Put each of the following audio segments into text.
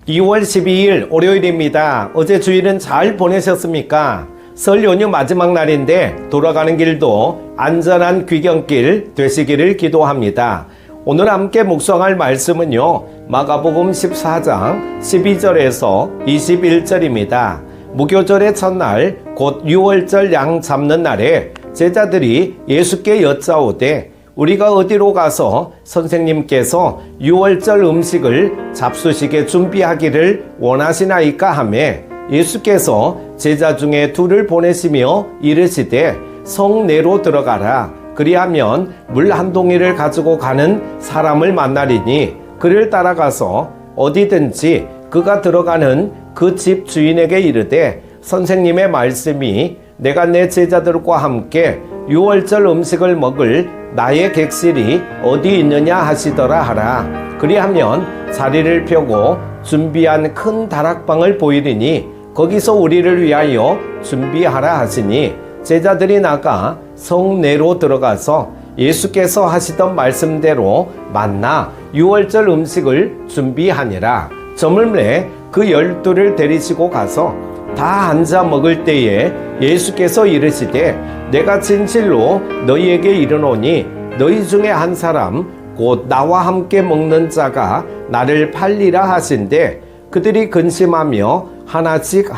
2월 12일 월요일입니다. 어제 주일은 잘 보내셨습니까? 설 연휴 마지막 날인데 돌아가는 길도 안전한 귀경길 되시기를 기도합니다. 오늘 함께 묵상할 말씀은요, 마가복음 14장 12절에서 21절입니다. 무교절의 첫날 곧 6월절 양 잡는 날에 제자들이 예수께 여짜오되 우리가 어디로 가서 선생님께서 6월절 음식을 잡수시게 준비하기를 원하시나이까 하매 예수께서 제자 중에 둘을 보내시며 이르시되 성내로 들어가라. 그리하면 물 한 동이를 가지고 가는 사람을 만나리니 그를 따라가서 어디든지 그가 들어가는 그 집 주인에게 이르되 선생님의 말씀이 내가 내 제자들과 함께 6월절 음식을 먹을 나의 객실이 어디 있느냐 하시더라 하라. 그리하면 자리를 펴고 준비한 큰 다락방을 보이리니 거기서 우리를 위하여 준비하라 하시니 제자들이 나가 성내로 들어가서 예수께서 하시던 말씀대로 만나 6월절 음식을 준비하니라. 저물매 그 12를 데리시고 가서 다 앉아 먹을 때에 예수께서 이르시되 내가 진실로 너희에게 이르노니 너희 중에 한 사람 곧 나와 함께 먹는 자가 나를 팔리라 하신대 그들이 근심하며 하나씩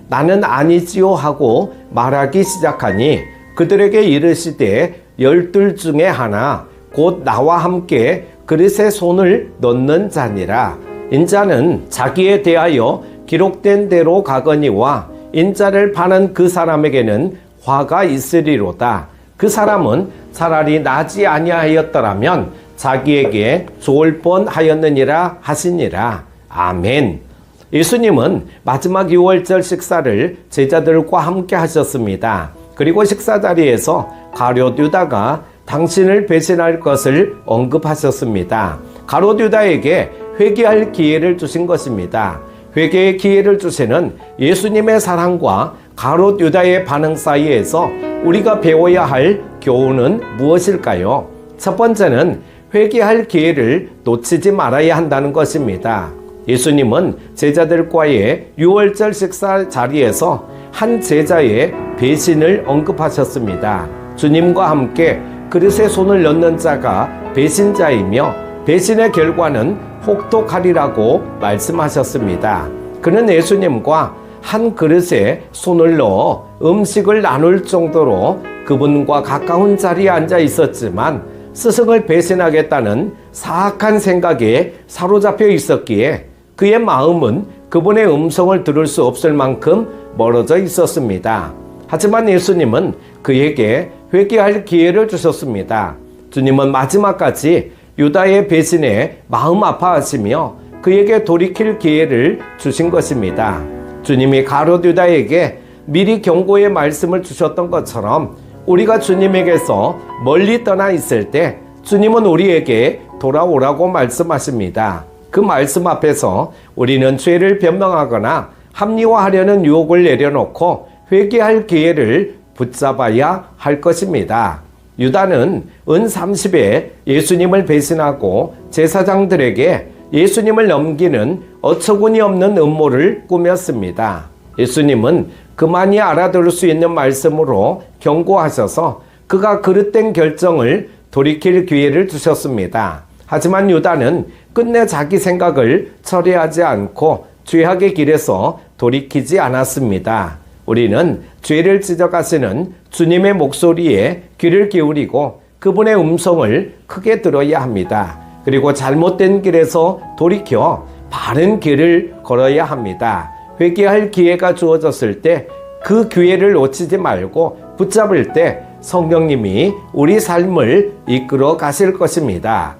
나는 아니지요 하고 말하기 시작하니 그들에게 이르시되 12 중에 하나 곧 나와 함께 그릇에 손을 넣는 자니라. 인자는 자기에 대하여 기록된 대로 가거니와 인자를 파는 그 사람에게는 화가 있으리로다. 그 사람은 차라리 나지 아니하였더라면 자기에게 좋을 뻔하였느니라 하시니라. 아멘. 예수님은 마지막 6월절 식사를 제자들과 함께 하셨습니다. 그리고 식사 자리에서 가룟 유다가 당신을 배신할 것을 언급하셨습니다. 가룟 유다에게 회개할 기회를 주신 것입니다. 회개의 기회를 주시는 예수님의 사랑과 가룟 유다의 반응 사이에서 우리가 배워야 할 교훈은 무엇일까요? 첫 번째는 회개할 기회를 놓치지 말아야 한다는 것입니다. 예수님은 제자들과의 6월절 식사 자리에서 한 제자의 배신을 언급하셨습니다. 주님과 함께 그릇에 손을 넣는 자가 배신자이며 배신의 결과는 혹독하리라고 말씀하셨습니다. 그는 예수님과 한 그릇에 손을 넣어 음식을 나눌 정도로 그분과 가까운 자리에 앉아 있었지만 스승을 배신하겠다는 사악한 생각에 사로잡혀 있었기에 그의 마음은 그분의 음성을 들을 수 없을 만큼 멀어져 있었습니다. 하지만 예수님은 그에게 회개할 기회를 주셨습니다. 주님은 마지막까지 유다의 배신에 마음 아파하시며 그에게 돌이킬 기회를 주신 것입니다. 주님이 가룟 유다에게 미리 경고의 말씀을 주셨던 것처럼 우리가 주님에게서 멀리 떠나 있을 때 주님은 우리에게 돌아오라고 말씀하십니다. 그 말씀 앞에서 우리는 죄를 변명하거나 합리화하려는 유혹을 내려놓고 회개할 기회를 붙잡아야 할 것입니다. 유다는 은 30에 예수님을 배신하고 제사장들에게 예수님을 넘기는 어처구니 없는 음모를 꾸몄습니다. 예수님은 그만이 알아들을 수 있는 말씀으로 경고하셔서 그가 그릇된 결정을 돌이킬 기회를 주셨습니다. 하지만 유다는 끝내 자기 생각을 철회하지 않고 죄악의 길에서 돌이키지 않았습니다. 우리는 죄를 지적하시는 주님의 목소리에 귀를 기울이고 그분의 음성을 크게 들어야 합니다. 그리고 잘못된 길에서 돌이켜 바른 길을 걸어야 합니다. 회개할 기회가 주어졌을 때 그 기회를 놓치지 말고 붙잡을 때 성령님이 우리 삶을 이끌어 가실 것입니다.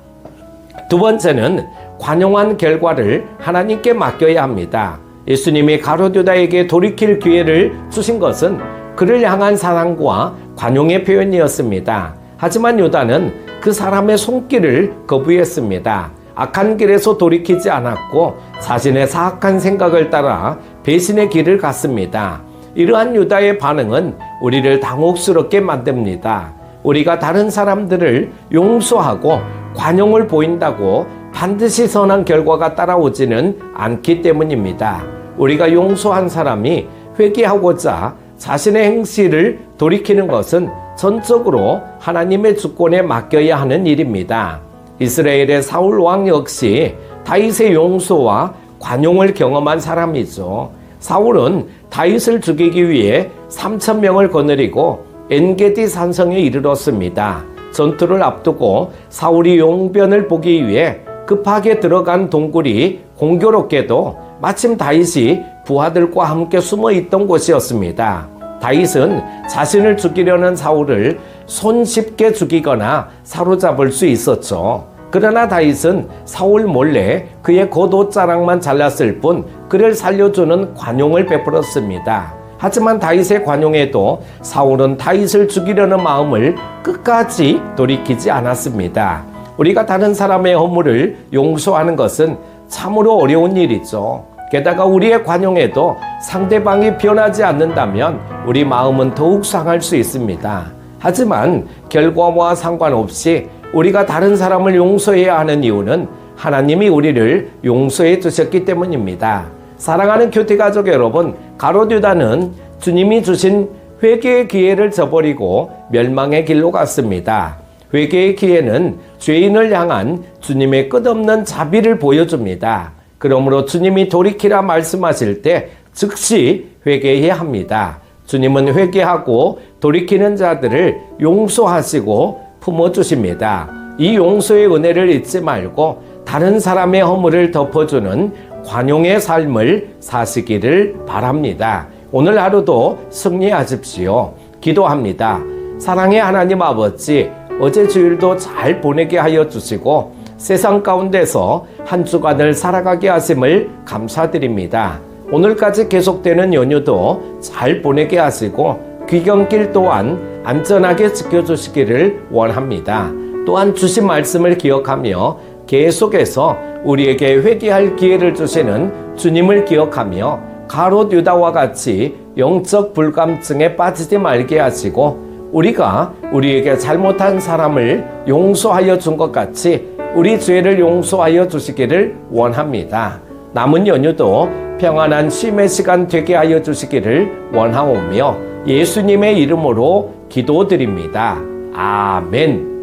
두 번째는 관용한 결과를 하나님께 맡겨야 합니다. 예수님이 가룟 유다에게 돌이킬 기회를 주신 것은 그를 향한 사랑과 관용의 표현이었습니다. 하지만 유다는 그 사람의 손길을 거부했습니다. 악한 길에서 돌이키지 않았고 자신의 사악한 생각을 따라 배신의 길을 갔습니다. 이러한 유다의 반응은 우리를 당혹스럽게 만듭니다. 우리가 다른 사람들을 용서하고 관용을 보인다고 반드시 선한 결과가 따라오지는 않기 때문입니다. 우리가 용서한 사람이 회개하고자 자신의 행실을 돌이키는 것은 전적으로 하나님의 주권에 맡겨야 하는 일입니다. 이스라엘의 사울 왕 역시 다윗의 용서와 관용을 경험한 사람이죠. 사울은 다윗을 죽이기 위해 3,000명을 거느리고 엔게디 산성에 이르렀습니다. 전투를 앞두고 사울이 용변을 보기 위해 급하게 들어간 동굴이 공교롭게도 마침 다윗이 부하들과 함께 숨어 있던 곳이었습니다. 다윗은 자신을 죽이려는 사울을 손쉽게 죽이거나 사로잡을 수 있었죠. 그러나 다윗은 사울 몰래 그의 겉옷자락만 잘랐을 뿐 그를 살려주는 관용을 베풀었습니다. 하지만 다윗의 관용에도 사울은 다윗을 죽이려는 마음을 끝까지 돌이키지 않았습니다. 우리가 다른 사람의 허물을 용서하는 것은 참으로 어려운 일이죠. 게다가 우리의 관용에도 상대방이 변하지 않는다면 우리 마음은 더욱 상할 수 있습니다. 하지만 결과와 상관없이 우리가 다른 사람을 용서해야 하는 이유는 하나님이 우리를 용서해 주셨기 때문입니다. 사랑하는 교태가족 여러분, 가롯 유다는 주님이 주신 회개의 기회를 저버리고 멸망의 길로 갔습니다. 회개의 기회는 죄인을 향한 주님의 끝없는 자비를 보여줍니다. 그러므로 주님이 돌이키라 말씀하실 때 즉시 회개해야 합니다. 주님은 회개하고 돌이키는 자들을 용서하시고 품어주십니다. 이 용서의 은혜를 잊지 말고 다른 사람의 허물을 덮어주는 관용의 삶을 사시기를 바랍니다. 오늘 하루도 승리하십시오. 기도합니다. 사랑의 하나님 아버지, 어제 주일도 잘 보내게 하여 주시고 세상 가운데서 한 주간을 살아가게 하심을 감사드립니다. 오늘까지 계속되는 연휴도 잘 보내게 하시고 귀경길 또한 안전하게 지켜주시기를 원합니다. 또한 주신 말씀을 기억하며 계속해서 우리에게 회개할 기회를 주시는 주님을 기억하며 가롯 유다와 같이 영적 불감증에 빠지지 말게 하시고 우리가 우리에게 잘못한 사람을 용서하여 준 것 같이 우리 죄를 용서하여 주시기를 원합니다. 남은 연휴도 평안한 쉼의 시간 되게 하여 주시기를 원하오며 예수님의 이름으로 기도드립니다. 아멘.